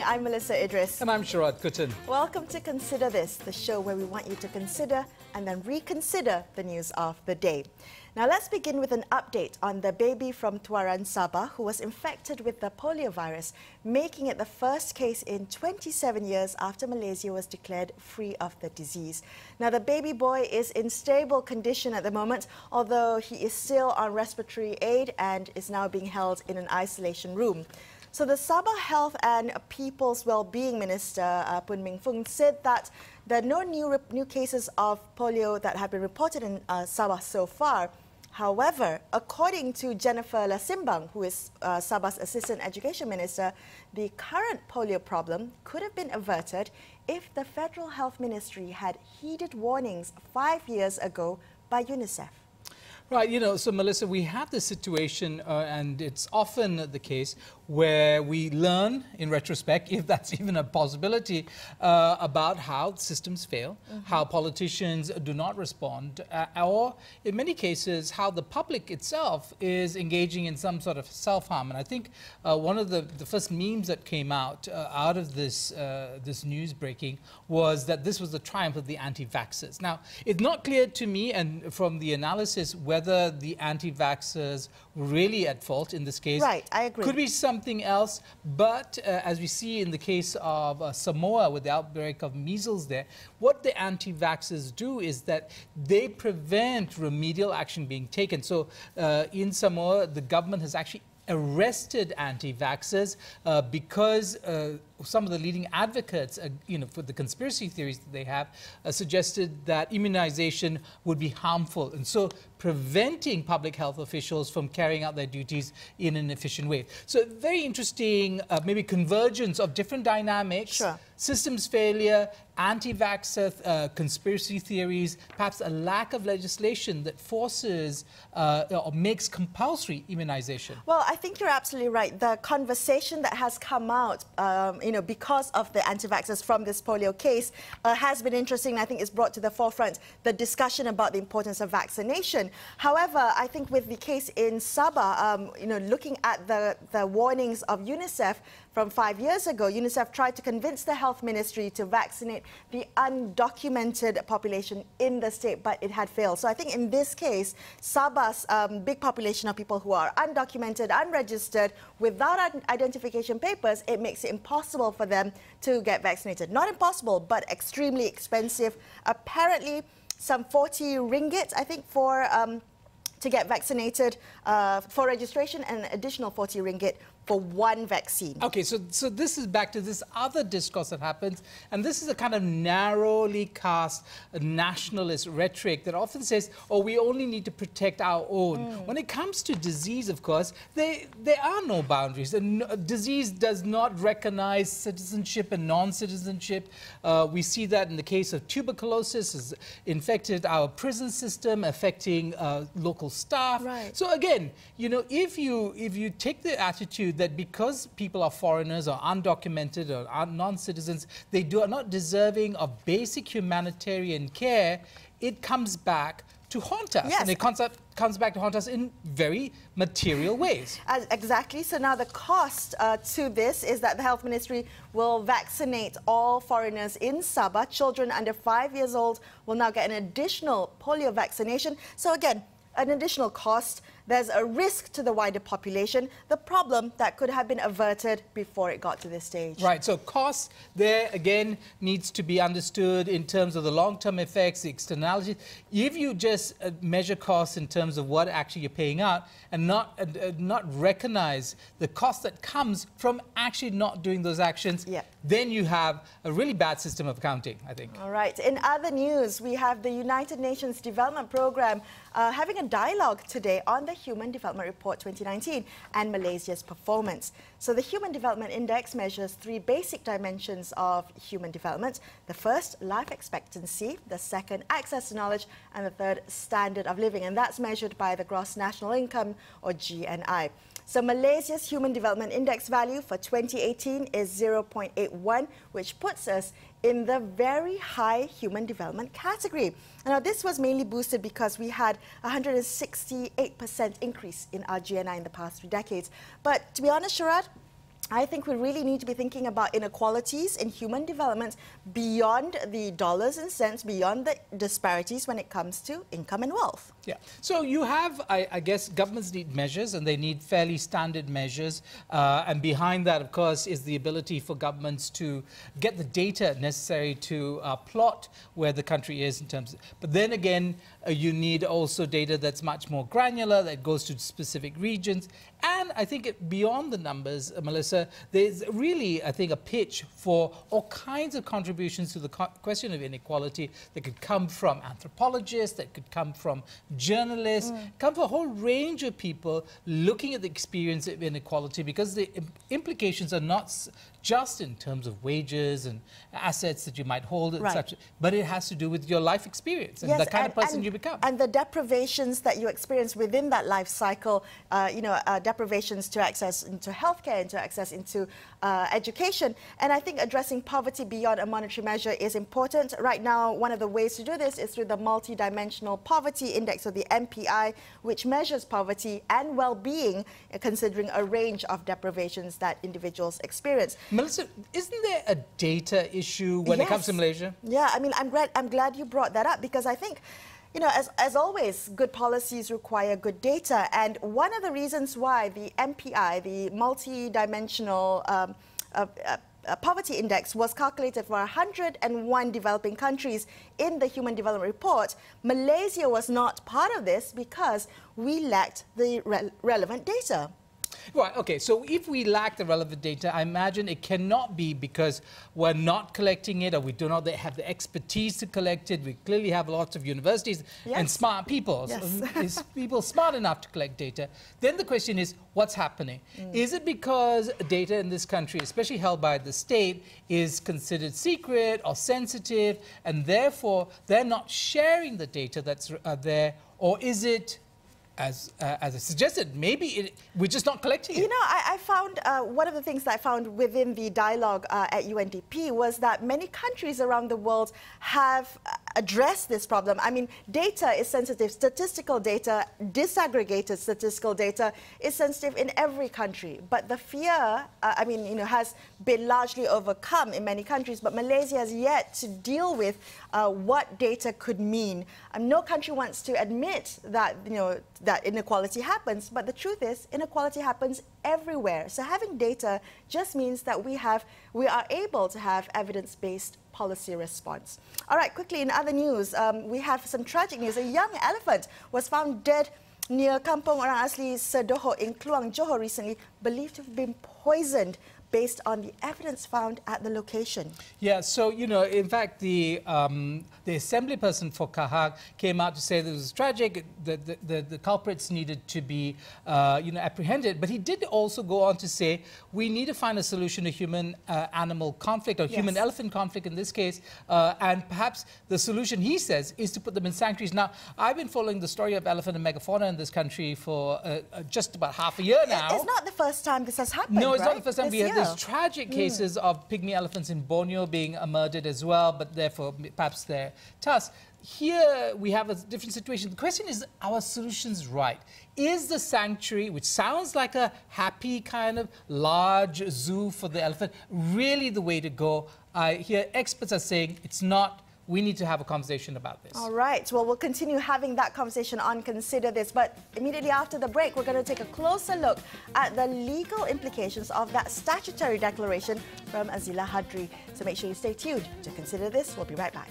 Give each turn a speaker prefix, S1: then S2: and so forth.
S1: I'm Melisa Idris.
S2: And I'm Sharaad Kuttan.
S1: Welcome to Consider This, the show where we want you to consider and then reconsider the news of the day. Now let's begin with an update on the baby from Tuaran, Sabah, who was infected with the polio virus, making it the first case in 27 years after Malaysia was declared free of the disease. Now the baby boy is in stable condition at the moment, although he is still on respiratory aid and is now being held in an isolation room. So the Sabah Health and People's Wellbeing Minister, Poon Ming Fung, said that there are no new cases of polio that have been reported in Sabah so far. However, according to Jennifer Lasimbang, who is Sabah's Assistant Education Minister, the current polio problem could have been averted if the Federal Health Ministry had heeded warnings 5 years ago by Unicef.
S2: Right, so Melissa, we have this situation, and it's often the case where we learn in retrospect, if that's even a possibility, about how systems fail, how politicians do not respond, or in many cases, how the public itself is engaging in some sort of self-harm. And I think one of the first memes that came out of this, this news breaking was that this was the triumph of the anti-vaxxers. Now, it's not clear to me, and from the analysis, whether the anti-vaxxers were really at fault in this case.
S1: Right, I agree.
S2: Could be something else, but as we see in the case of Samoa with the outbreak of measles there, what the anti-vaxxers do is that they prevent remedial action being taken. So in Samoa, the government has actually arrested anti-vaxxers because some of the leading advocates, for the conspiracy theories that they have, suggested that immunization would be harmful, and so preventing public health officials from carrying out their duties in an efficient way. So very interesting, maybe convergence of different dynamics,
S1: sure.
S2: Systems failure, anti-vaxxer conspiracy theories, perhaps a lack of legislation that forces or makes compulsory immunization.
S1: Well, I think you're absolutely right. The conversation that has come out, because of the anti-vaxxers from this polio case has been interesting. I think it's brought to the forefront the discussion about the importance of vaccination. However, I think with the case in Sabah, looking at the warnings of Unicef from 5 years ago, Unicef tried to convince the Health Ministry to vaccinate the undocumented population in the state, but it had failed. So I think in this case, Sabah's big population of people who are undocumented, unregistered, without identification papers, it makes it impossible for them to get vaccinated. Not impossible, but extremely expensive. Apparently, some 40 ringgit, I think, for to get vaccinated for registration, and an additional 40 ringgit for one vaccine.
S2: Okay, so this is back to this other discourse that happens, and this is a kind of narrowly cast nationalist rhetoric that often says, oh, we only need to protect our own. When it comes to disease, of course, there are no boundaries. Disease does not recognize citizenship and non-citizenship. We see that in the case of tuberculosis, has infected our prison system, affecting local staff.
S1: Right.
S2: So again, if you take the attitude that because people are foreigners or undocumented or are non-citizens, they are not deserving of basic humanitarian care, it comes back to haunt us.
S1: Yes.
S2: And it comes back to haunt us in very material ways.
S1: Exactly. So now the cost to this is that the Health Ministry will vaccinate all foreigners in Sabah. Children under 5 years old will now get an additional polio vaccination. So again, an additional cost. There's a risk to the wider population. The problem that could have been averted before it got to this stage.
S2: Right, so costs there, again, needs to be understood in terms of the long-term effects, the externalities. If you just measure costs in terms of what actually you're paying out and not recognize the cost that comes from actually not doing those actions, then you have a really bad system of accounting, I think.
S1: All right. In other news, we have the United Nations Development Programme having a dialogue today on the Human Development Report 2019 and Malaysia's performance. So the Human Development Index measures 3 basic dimensions of human development. The first, life expectancy. The second, access to knowledge. And the third, standard of living. And that's measured by the gross national income, or GNI. So Malaysia's Human Development Index value for 2018 is 0.81, which puts us in the very high human development category. Now, this was mainly boosted because we had a 168% increase in our GNI in the past 3 decades. But to be honest, Sharaad, I think we really need to be thinking about inequalities in human development beyond the dollars and cents, beyond the disparities when it comes to income and wealth.
S2: Yeah. So you have, I guess, governments need measures, and they need fairly standard measures. And behind that, of course, is the ability for governments to get the data necessary to plot where the country is in terms of... But then again, you need also data that's much more granular, that goes to specific regions. And I think beyond the numbers, Melisa, there's really, I think, a pitch for all kinds of contributions to the question of inequality that could come from anthropologists, that could come from journalists, come from a whole range of people looking at the experience of inequality, because the implications are not just in terms of wages and assets that you might hold, etc., but it has to do with your life experience and the kind of person you become.
S1: And the deprivations that you experience within that life cycle, deprivations to access into healthcare, into access into education. And I think addressing poverty beyond a monetary measure is important. Right now, one of the ways to do this is through the multidimensional poverty index, or the MPI, which measures poverty and well-being, considering a range of deprivations that individuals experience.
S2: Melisa, isn't there a data issue when it comes to Malaysia?
S1: Yeah, I mean, I'm glad you brought that up, because I think, you know, as always, good policies require good data. And one of the reasons why the MPI, the multi-dimensional poverty index, was calculated for 101 developing countries in the Human Development Report, Malaysia was not part of this because we lacked the relevant data.
S2: Right, okay, so if we lack the relevant data, I imagine it cannot be because we're not collecting it, or we do not have the expertise to collect it. We clearly have lots of universities and smart people, so people smart enough to collect data. Then the question is, what's happening? Is it because data in this country, especially held by the state, is considered secret or sensitive, and therefore they're not sharing the data that's there, or is it, as I suggested, maybe we're just not collecting it?
S1: You know, I found, one of the things that I found within the dialogue at UNDP was that many countries around the world have addressed this problem. I mean, data is sensitive. Statistical data, disaggregated statistical data, is sensitive in every country. But the fear, I mean, you know, has been largely overcome in many countries. But Malaysia has yet to deal with what data could mean. No country wants to admit that, you know, that inequality happens. But the truth is, inequality happens everywhere. So having data just means that we are able to have evidence-based policy response. All right, quickly in other news, we have some tragic news. A young elephant was found dead near Kampung Orang Asli Sedoho in Kluang, Johor recently, believed to have been poisoned based on the evidence found at the location. Yeah,
S2: so, you know, in fact, the assembly person for Kahang came out to say that it was tragic, the culprits needed to be, you know, apprehended. But he did also go on to say, we need to find a solution to human-animal conflict, or human-elephant conflict in this case. And perhaps the solution, he says, is to put them in sanctuaries. Now, I've been following the story of elephant and megafauna in this country for just about half a year now.
S1: It's not the first time this has happened,
S2: No, it's
S1: right?
S2: not the first time. We had these tragic cases of pygmy elephants in Borneo being murdered as well, but therefore perhaps their tusks. Here we have a different situation. The question is, are our solutions right? Is the sanctuary, which sounds like a happy kind of large zoo for the elephant, really the way to go? I hear experts are saying it's not. We need to have a conversation about this. All
S1: right. Well, we'll continue having that conversation on Consider This. But immediately after the break, we're going to take a closer look at the legal implications of that statutory declaration from Azila Hadri. So make sure you stay tuned to Consider This. We'll be right back.